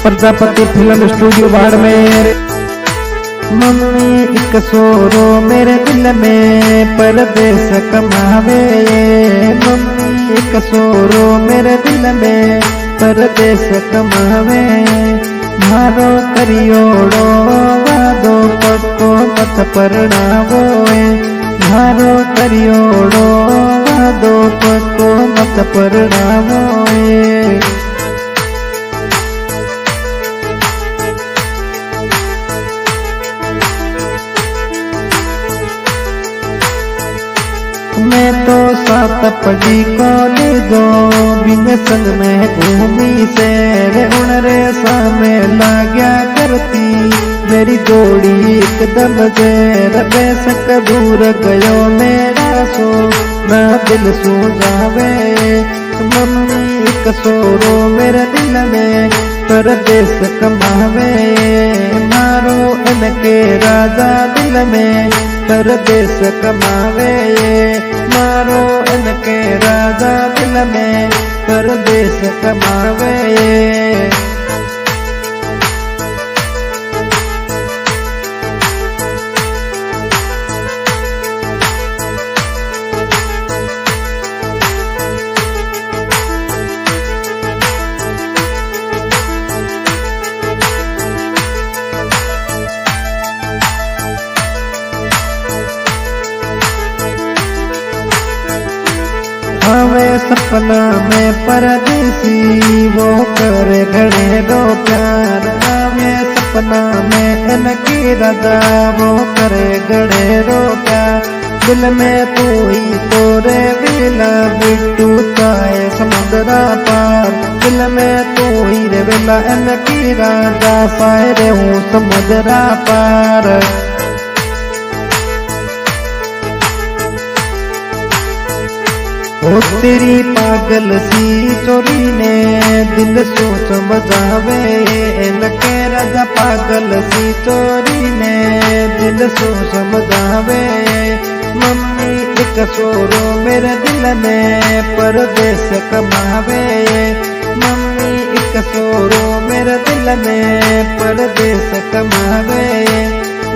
Prajapati film studio Barmer. Mummy एक सोरो मेरे दिल में परदेस कमावे। मम्मी एक सोरो मेरे दिल में परदेस कमावे। मारो करियोड़ो वादो पक्को मत परणावो। मारो करियोड़ो वादो पक्को मत परणावो। मैं तो सात पड़ी कॉलेजों बिन संग में घूमी से उनरे सामे लाग्या करती मेरी जोड़ी एकदम जेर। बेशक दूर गयो मेरा सो ना दिल सो जावे। मम्मी एक सोरो मेरे दिल में परदेस कमावे। मारो इनके राजा दिल में परदेस कमावे। मारो इनके राजा दिल में परदेस कमावे। हमें सपना में परदेसी वो करे घड़े दो प्यार। हमें सपना में इनकी रजा वो करे घड़े दो प्यार। दिल में तू ही तोरे विला बिट्टू चाहे समुद्रा पार। दिल में तू ही रे विला इनकी राजा सारे हूँ समुद्रा पार। ओ तेरी पागल सी चोरी ने दिल सोच मजावे। इनके राजा पागल सी चोरी ने दिल सोच मजावे। मम्मी एक सोरो मेरे दिल में परदेस कमावे। मम्मी एक सोरो मेरे दिल में परदेस कमावे।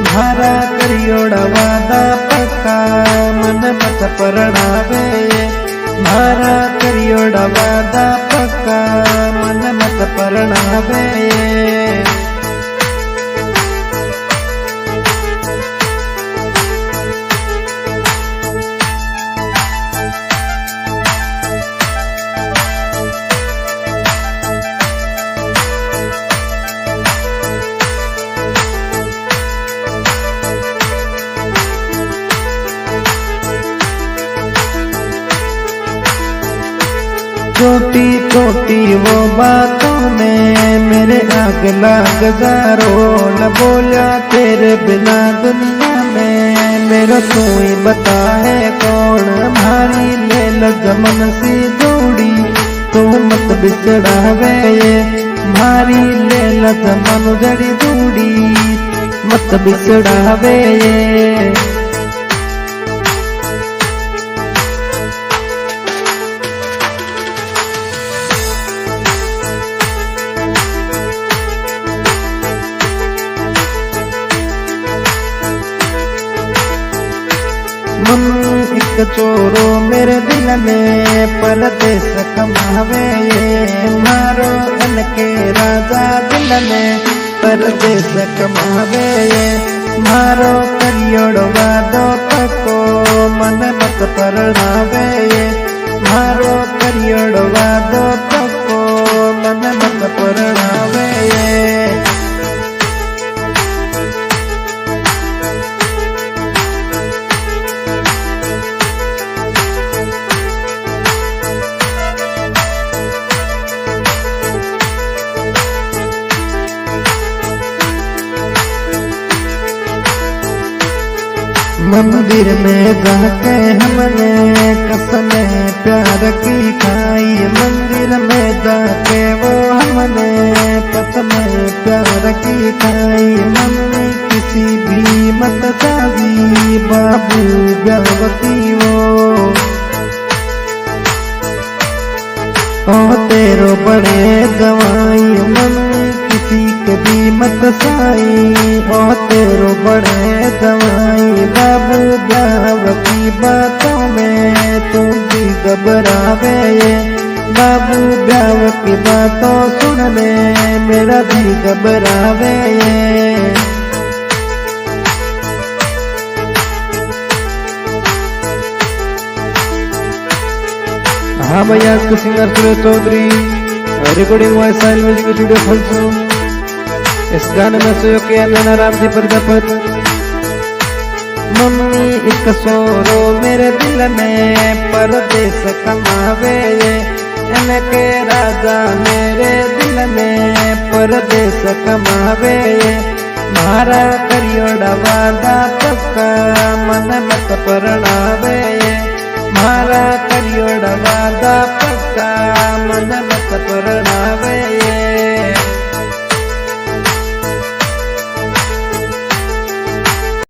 भारा करियोड़ा वादा पक्का मन मत परणावे। मारा करियोड़ा वादा पक्का मन मत परणावे। छोटी छोटी वो बातों ने मेरे आग लाग जारो। न बोला तेरे बिना दुनिया में मेरा तू ही बता है कौन। हमारी ले लजमन सी जोड़ी तू मत बिछड़ावे। हमारी ले लजमन जड़ी जोड़ी मत बिछड़ावे। मम्मी एक चोरो मेरे दिल में परदेस कमावे। मारो इनके राजा दिल में परदेस कमावे। मारो करियोड़ वादो पक्को मन मत परणावे। मारो करियोड़ वादो पक्को मन मत परणावे। मंदिर में जाके हमने कसम प्यार की खाई। मंदिर में जाके वो हमने कसम प्यार की खाई। मम्मी किसी भी मत जावी बाबू गवती वो। ओ तेरो बड़े गवाई मम्मी मत साई ओ तेरो बड़े दवाई। बाबू ब्याव की बातों में तू भी घबरावे ये, बाबू ब्याव की बातों सुनने मेरा भी घबरावे ये। हाँ भैया, आज के singer Suresh Chaudhary, recording voice साइल म्यूजिक स्टूडियो फलसू। इस गाने में सहयोग किया नैना राम जी प्रजापति। मम्मी एक सोरो मेरे दिल में परदेस कमावे ये, इनके राजा मेरे दिल में परदेस कमावे ये। मारा करियोड़ा वादा पक्का मन मत परणावे ये, मारा करियोड़ा वादा पक्का मन मत परणावे।